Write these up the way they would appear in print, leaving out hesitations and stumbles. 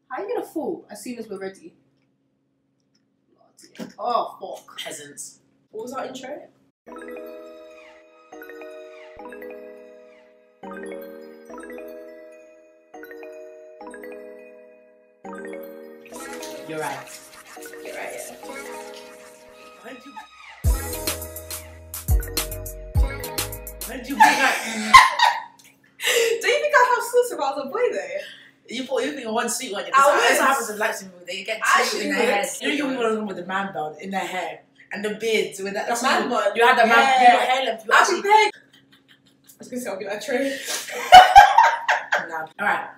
How are you gonna fall as soon as we're ready? Oh, fuck. Peasants. What was our intro? You're right. You're right, yeah. Why did you bring that? Do you think I have sauce if I was a boy though? You think of one sweet one. I That's would. what happens with black people. They get two in their head. You know you want with the man bun in their hair and the beards with that. The man bun. You had the man your hair length. You I'll be big. I was gonna say I'll be like Trey. Nah. Alright.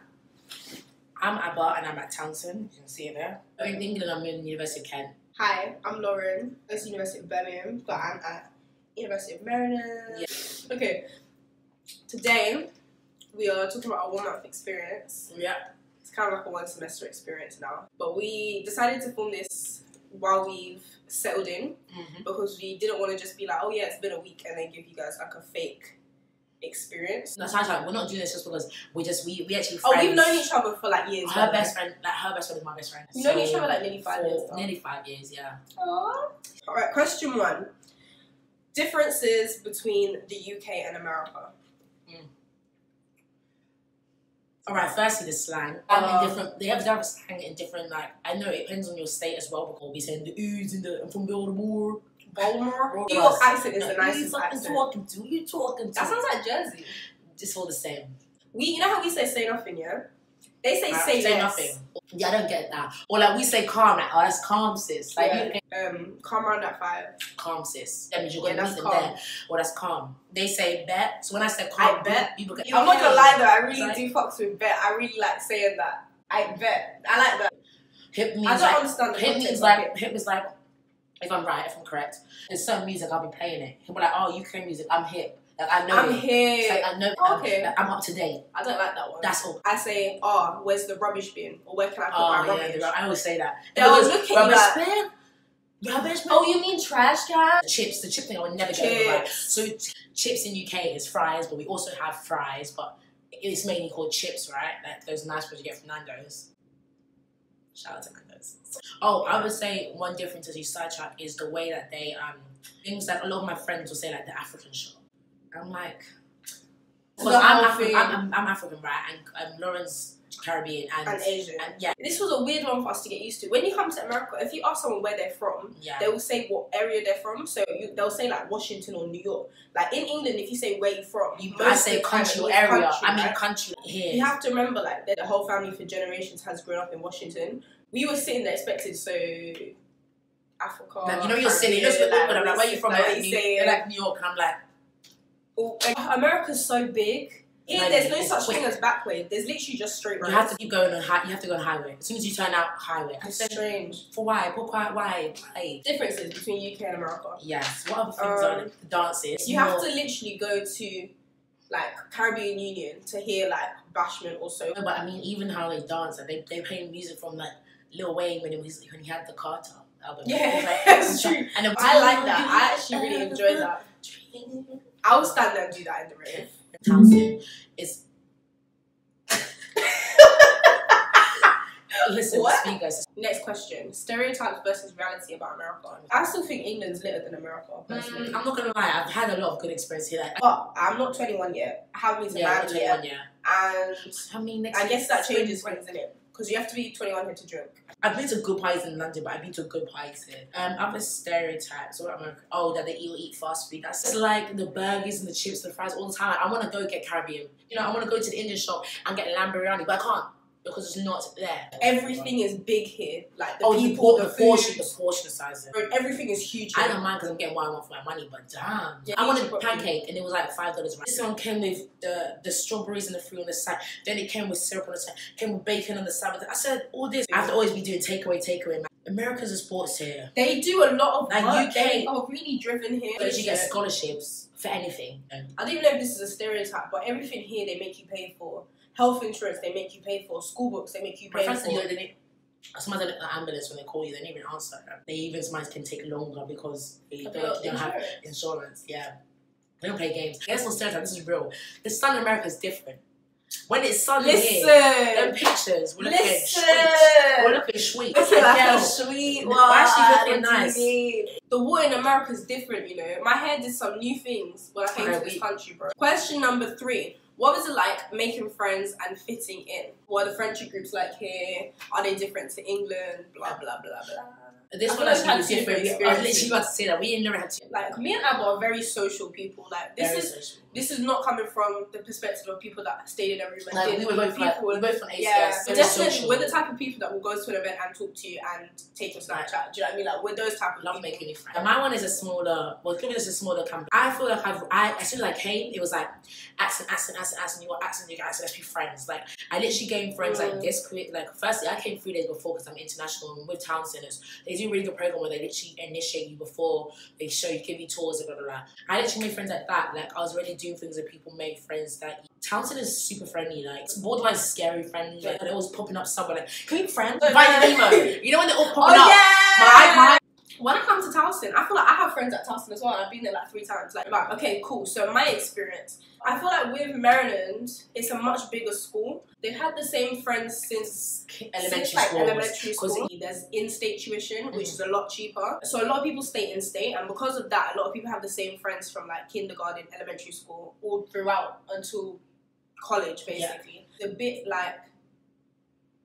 I'm Abba and I'm at Townsend. You can see it there. In England, I'm in University of Kent. Hi, I'm Lauren. It's University of Birmingham, but I'm at University of Maryland. Yeah. Okay. Today we are talking about our 1 month experience. Yeah. It's kind of like a 1 semester experience now. But we decided to film this while we've settled in because we didn't want to just be like, oh yeah, it's been a week and then give you guys like a fake experience. No, sounds like we're not doing this just because we actually friends. Oh, we've known each other for like years. Her best friend is my best friend. We've known each other like nearly 5 years. Nearly 5 years, yeah. Aww. Alright, question 1. Differences between the UK and America. Alright, firstly the slang. They have different slang in different, like, I know it depends on your state as well, because we'll be saying the oohs and I'm from Baltimore. New York accent is the nicest accent. Who you talking to? That sounds like Jersey. It's all the same. You know how we say nothing, yeah? They say say yes. Nothing. Yeah, I don't get that. Or like we say calm, like, oh, that's calm, sis. Like, yeah. Calm round at 5. Calm, sis. That means you're going to meet them calm. there. Or that's calm. They say bet. So when I say calm, I bet. People get, I'm not gonna lie though, I really do fucks with bet. I really like saying that. I bet. I like that. Hip means I don't understand the hip context means of like, it. hip is like, if I'm right, if I'm correct, there's certain music I'll be playing it. He'll be like, oh, UK music, I'm hip. Like, I know I'm it. here. It's like, I know Okay. I'm up to date. I don't like that one. That's all. I say, oh, where's the rubbish bin? Or where can I put my rubbish? Yeah, I always say that. They'll look at you rubbish like, bin? Rubbish bin? oh, you mean trash can? The chip thing I would never get over. Right. So chips in UK is fries, but we also have fries, but it's mainly called chips, right? Like those nice ones you get from Nando's. Shout out to Nando's. Oh, I would say one difference as you sidetrack is the way that they things like a lot of my friends will say like the African shop. I'm like, because I'm African, right? And Lauren's Caribbean and Asian. And, yeah. This was a weird one for us to get used to. When you come to America, if you ask someone where they're from, they will say what area they're from. So they'll say like Washington or New York. Like in England, if you say where you're from, I say country or area. I mean country here. You have to remember like that the whole family for generations has grown up in Washington. We were sitting there expected Africa. Like, you know you're sitting, you just look at them like where you from? Like, they're like New York, and I'm like, oh, America's so big. Here, there's no such thing as back way. There's literally just straight roads. You have to keep going on. You have to go on highway. As soon as you turn out highway. It's strange. For why? Why? Differences between UK and America. Yes. What other things are the dances? You have to literally go to like Caribbean Union to hear like bashment or so. No, but I mean, even how they dance, like, they play music from like Lil Wayne when he had the Carter album. Yeah, like, that's true. And I like that. I actually really enjoy that. I will stand there and do that in the rave. Townsend is. Listen, speakers. Next question: stereotypes versus reality about America. I still think England's litter than America. Personally, I'm not gonna lie. I've had a lot of good experience here. Like, but I'm not 21 yet. I haven't been to man yet. And I mean, I guess that changes things, isn't it? Because you have to be 21 here to drink. I've been to good parties in London, but I've been to good parties here. Other stereotypes, that they eat fast food. That's like the burgers and the chips and the fries all the time. Like, I want to go get Caribbean. You know, I want to go to the Indian shop and get lamb biryani, but I can't because it's not there. Everything is big here. Like the portion sizes. Everything is huge here. I don't mind because I'm getting what I want for my money, but damn. Yeah, I wanted a pancake and it was like $5. Right? This one came with the strawberries and the fruit on the side. Then it came with syrup on the side. Came with bacon on the side. I said, all this. I have to always be doing takeaway. America's a sports here. They do a lot of like work. UK. They are really driven here. But you get scholarships for anything. I don't even know if this is a stereotype, but everything here they make you pay for. Health insurance they make you pay for. School books they make you pay for. Sometimes an ambulance when they call you, they don't even answer. They even sometimes can take longer because they don't have insurance. Yeah, they don't play games. Guess what stereotype? This is real. The sun in America is different. When it's sunny here, them pictures will look sweet. Looking like Girl. a sweet one. Why is she looking nice? The water in America is different, you know. My hair did some new things when I came to this country, bro. Question number 3. What was it like making friends and fitting in? What are the friendship groups like here? Are they different to England? Blah, blah, blah, blah. This one has been different. I was literally about to say that. We ain't never had to. Like, me and Abba are very social people. Like, this is not coming from the perspective of people that stayed in a room and like, we were both on ACS. Yeah, but definitely we're the type of people that will go to an event and talk to you and take your Snapchat. Do you know what I mean? Like, we're those type of love making new friends. And my one is a smaller, well, given it's a smaller company, I feel like as soon as I came, it was like accent, you got accent, let's be friends. Like, I literally gained friends like this quick. Like, firstly, I came 3 days before because I'm international and with town centers. They do a really good program where they literally initiate you before they show you, give you tours and blah blah blah. I literally made friends like that. Like, I was already doing things that people made friends that Townsend is super friendly, like it's borderline scary friendly, like they're always popping up somewhere like, can we be friends? Invite Nemo. You know when they're all popping up? Yeah! When I come to Towson, I feel like I have friends at Towson as well. I've been there like 3 times. Like, okay, cool. So my experience, I feel like with Maryland, it's a much bigger school. They've had the same friends since elementary school. There's in-state tuition, which is a lot cheaper. So a lot of people stay in-state, and because of that, a lot of people have the same friends from like kindergarten, elementary school, all throughout until college, basically. Yeah. It's a bit like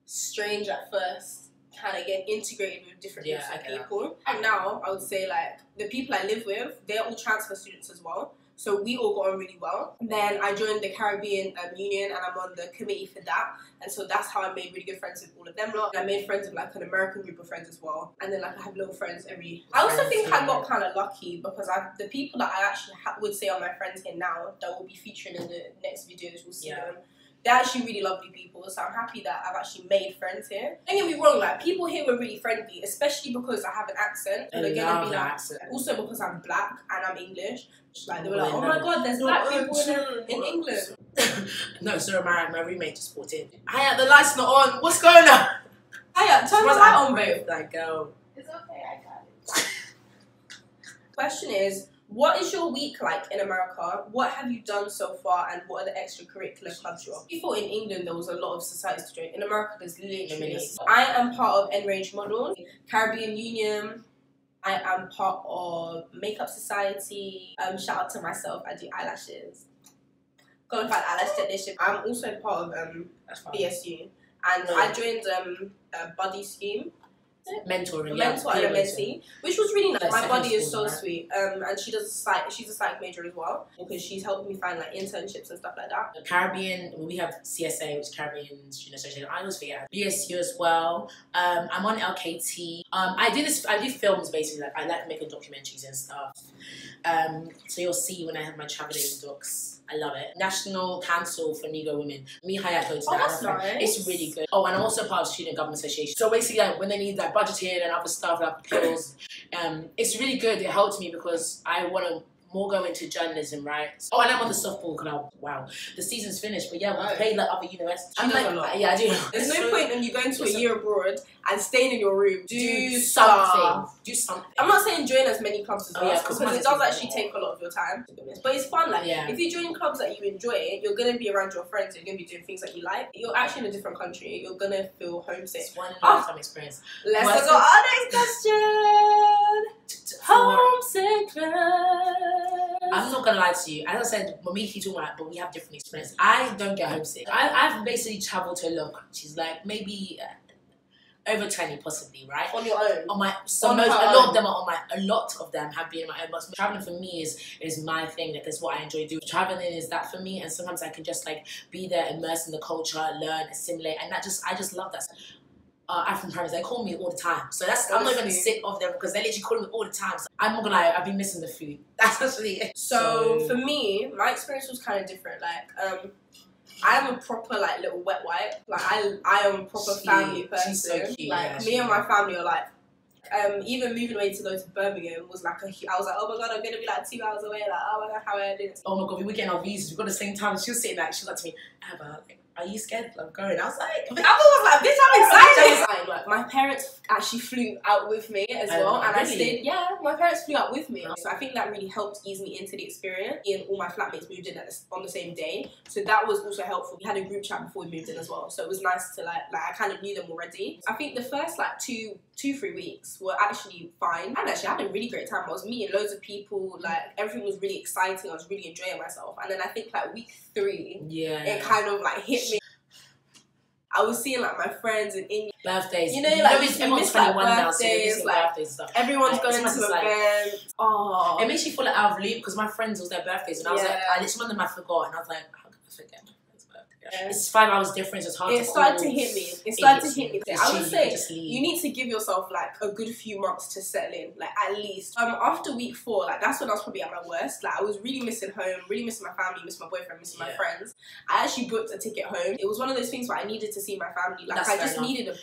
strange at first. Kind of get integrated with different groups of people. And now, I would say like the people I live with, they're all transfer students as well. So we all got on really well. Then I joined the Caribbean Union and I'm on the committee for that. And so that's how I made really good friends with all of them lot. And I made friends with like an American group of friends as well. And then like I have little friends every... I also think I got kind of lucky because the people that I actually would say are my friends here now that will be featuring in the next videos, we'll see them. They're actually really lovely people, so I'm happy that I've actually made friends here. Don't get me wrong, like people here were really friendly, especially because I have an accent. So they're gonna be like, also because I'm black and I'm English. Like they were like, oh my god, there's black people in England. No, so my roommate just walked in. Hiya, the light's not on. What's going on? Hiya, turn the light on, babe. Like, girl. It's okay, I got it. Question is, what is your week like in America? What have you done so far, and what are the extracurricular clubs you're on? Before in England there was a lot of societies to join. In America there's literally. I am part of Enraged Models, Caribbean Union. I am part of Makeup Society. Shout out to myself, I do eyelashes. Qualified eyelash technician. I'm also part of BSU, and I joined a buddy scheme. Mentor and mentee, which was really nice. My buddy is so sweet, and she's a psych major as well because she's helping me find like internships and stuff like that. The Caribbean, we have CSA, which is Caribbean Student Association. I always forget BSU as well. I'm on LKT. I do films basically. Like I like making documentaries and stuff. So you'll see when I have my traveling docs. I love it. National Council for Negro Women. Me Hayat goes to that. That's nice. It's really good. Oh, and I'm also part of Student Government Association. So basically, like, when they need like budgeting and other stuff like appeals, it's really good. It helped me because I want to more go into journalism, right? Oh, and I'm on the softball club. Wow, the season's finished, but yeah, we played like other universities. I'm like, a lot. Yeah, I do. There's no point in you going to a year abroad and staying in your room. Do something. Do something. I'm not saying join as many clubs as well, because it does actually take a lot of your time. But it's fun. Like, if you join clubs that you enjoy, you're gonna be around your friends. You're gonna be doing things that you like. You're actually in a different country. You're gonna feel homesick. It's one lifetime experience. Let's go to our next question. Homesickness. I'm not gonna lie to you. As I said, when we keep talking about, but we have different experiences. I don't get homesick. I've basically traveled to a lot of countries, like maybe over 20 possibly, right? On your own. On my a lot of them are on my. A lot of them have been on my own. But traveling for me is my thing. Like it's what I enjoy doing. Traveling is that for me, and sometimes I can just like be there, immerse in the culture, learn, assimilate, and I just love that. African parents, they call me all the time. So I'm not even sick of them because they literally call me all the time. So I'm not gonna lie, I've been missing the food. That's actually it. So for me, my experience was kind of different. Like, I am a proper like little wet wipe. Like I am a proper family person. She's so cute. Like me and my family are like, even moving away to go to Birmingham was like I was like, oh my god, I'm gonna be like 2 hours away. Like, oh my god, how I did it. Oh my god, we were getting our visas. We got the same time. She was sitting like, she was like to me, Abba, like, are you scared of going? I was like, I was like, bitch, I'm excited. Like, my parents actually flew out with me as well, and really? I stayed. Yeah, my parents flew out with me, so I think that really helped ease me into the experience. And all my flatmates moved in on the same day, so that was also helpful. We had a group chat before we moved in as well, so it was nice to like I kind of knew them already. I think the first like 2-3 weeks were actually fine, and actually I had a really great time. I was meeting loads of people, like everything was really exciting. I was really enjoying myself, and then I think like week 3, it kind of like hit me. I was seeing like my friends in India. Birthdays. You know, like everyone's 21 now, so you're missing like, birthdays stuff. Everyone's going to events. Oh, it makes you feel like out of loop because my friends, it was their birthdays, and I was like, I literally one of them I forgot, and I was like, how can I forget my friend's birthday? Yeah. It's 5 hours difference. It's hard. It started to hit me. It started to hit me. I would say you need to give yourself like a good few months to settle in, like at least. After week 4, like that's when I was probably at my worst. Like I was really missing home, really missing my family, missing my boyfriend, missing my friends. I actually booked a ticket home. It was one of those things where I needed to see my family. Like I just needed a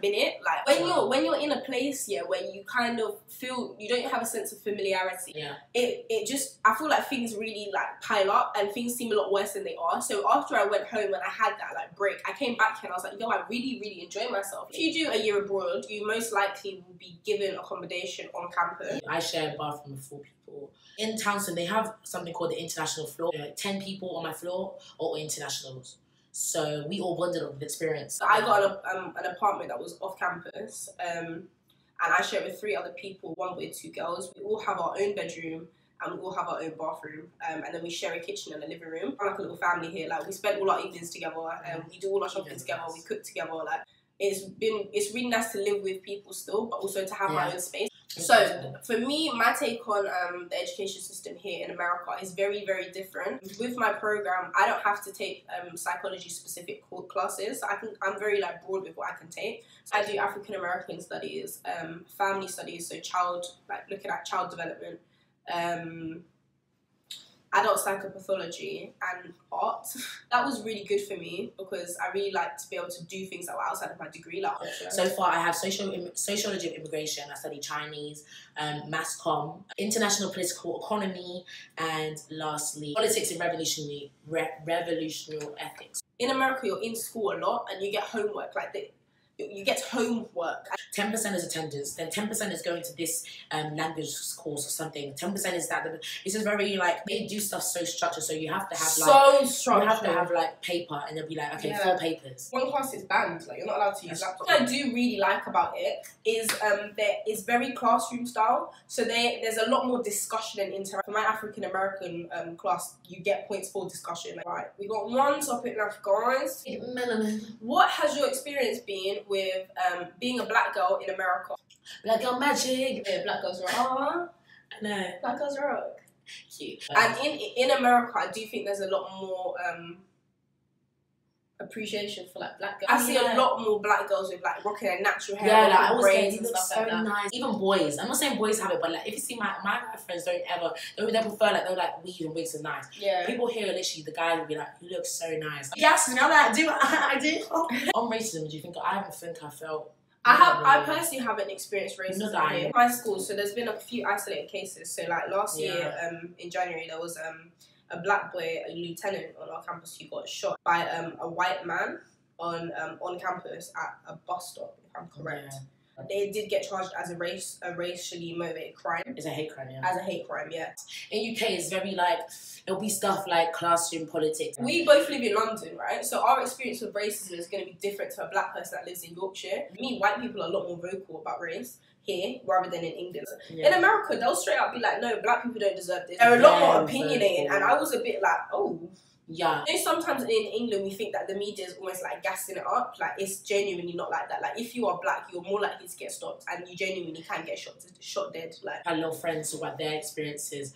minute. Like when you're in a place where you kind of feel you don't have a sense of familiarity. It just I feel like things really like pile up and things seem a lot worse than they are. So after I went home and I had that like break, I came back here and I was like, yo, I really enjoy myself. If you do a year abroad, you most likely will be given accommodation on campus. I share a bathroom with 4 people. In Townsend, they have something called the international floor. 10 people on my floor, all internationals. So we all bonded on the experience. So I got an apartment that was off campus, and I shared with 3 other people, 1 boy, 2 girls. We all have our own bedroom, and we all have our own bathroom, and then we share a kitchen and a living room. I'm like a little family here. Like we spend all our evenings together, we do all our shopping together, we cook together. Like it's really nice to live with people still, but also to have my own space. So for me, my take on the education system here in America is very different. With my program, I don't have to take psychology specific classes. I'm very like broad with what I can take. So I do African American studies, family studies, so looking at child development, adult psychopathology and art. That was really good for me because I really like to be able to do things that were outside of my degree. Like so far I have sociology of immigration, I study Chinese, mass comm, international political economy, and lastly politics and revolutionary ethics. In America you're in school a lot and you get homework you get homework. 10% is attendance, then 10% is going to this language course or something. 10% is that. It's just very like they do stuff so structured. So you have to have you have to have like paper, and they'll be like, okay, 4 papers. One class is banned. Like you're not allowed to use laptops. What I do really like about it is it's very classroom style. So there's a lot more discussion and interaction. For my African American class, you get points for discussion. Like, right, we got one topic left, guys. What has your experience been with being a black girl in America? Black girl magic. Yeah, black girls rock. I know. Black girls rock. Cute. And in America, I do think there's a lot more appreciation for like black girls. I see a lot more black girls with like rocking their natural hair, like I always braids and stuff like that. Nice. Even boys. I'm not saying boys have it, but like if you see my friends they prefer like they're like weave and wigs are nice. Yeah. People here literally the guys will be like, you look so nice. Yes, and I'm like, I do. On racism, do you think I felt I personally haven't experienced racism here. My school, so there's been a few isolated cases. So like last year, in January, there was a black boy, a lieutenant on our campus who got shot by a white man on campus at a bus stop, if I'm correct. Yeah. They did get charged as a racially motivated crime. It's a hate crime, yeah. As a hate crime, yeah. In UK, it's very like, it'll be stuff like classroom politics. We both live in London, right? So our experience with racism is going to be different to a black person that lives in Yorkshire. Me, white people are a lot more vocal about race here rather than in England. Yeah. In America, they'll straight up be like, no, black people don't deserve this. They're a lot more opinionated, and I was a bit like, oh. Yeah. You know, sometimes in England we think that the media is almost like gassing it up. Like it's genuinely not like that. Like if you are black, you're more likely to get stopped, and you genuinely can get shot dead. Like I had a lot of friends who had their experiences,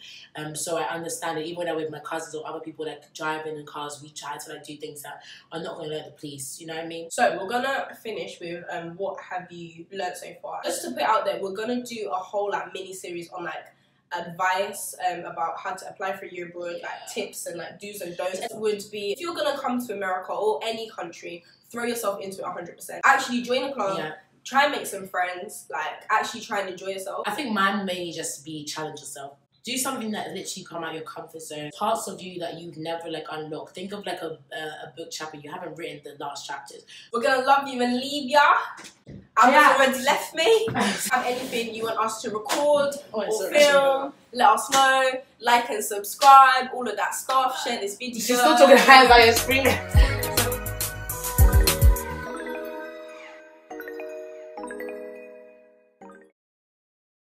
so I understand it. Even when I'm with my cousins or other people that driving in cars, we try to like do things that are not going to alert the police. You know what I mean? So we're gonna finish with what have you learned so far? Just to put it out there, we're gonna do a whole like mini series on like advice about how to apply for a year abroad, like tips and like do's and don'ts. It would be, if you're gonna come to America or any country, throw yourself into it 100%. Actually join a club, try and make some friends, like actually try and enjoy yourself. I think mine may just be challenge yourself. Do something that literally come out of your comfort zone. Parts of you that you've never like unlocked. Think of like a book chapter you haven't written the last chapters. We're gonna love you and leave ya. Amma's already left me. Have anything you want us to record or film, let us know. Like and subscribe, all of that stuff. Share this video. She's still talking high about your screaming.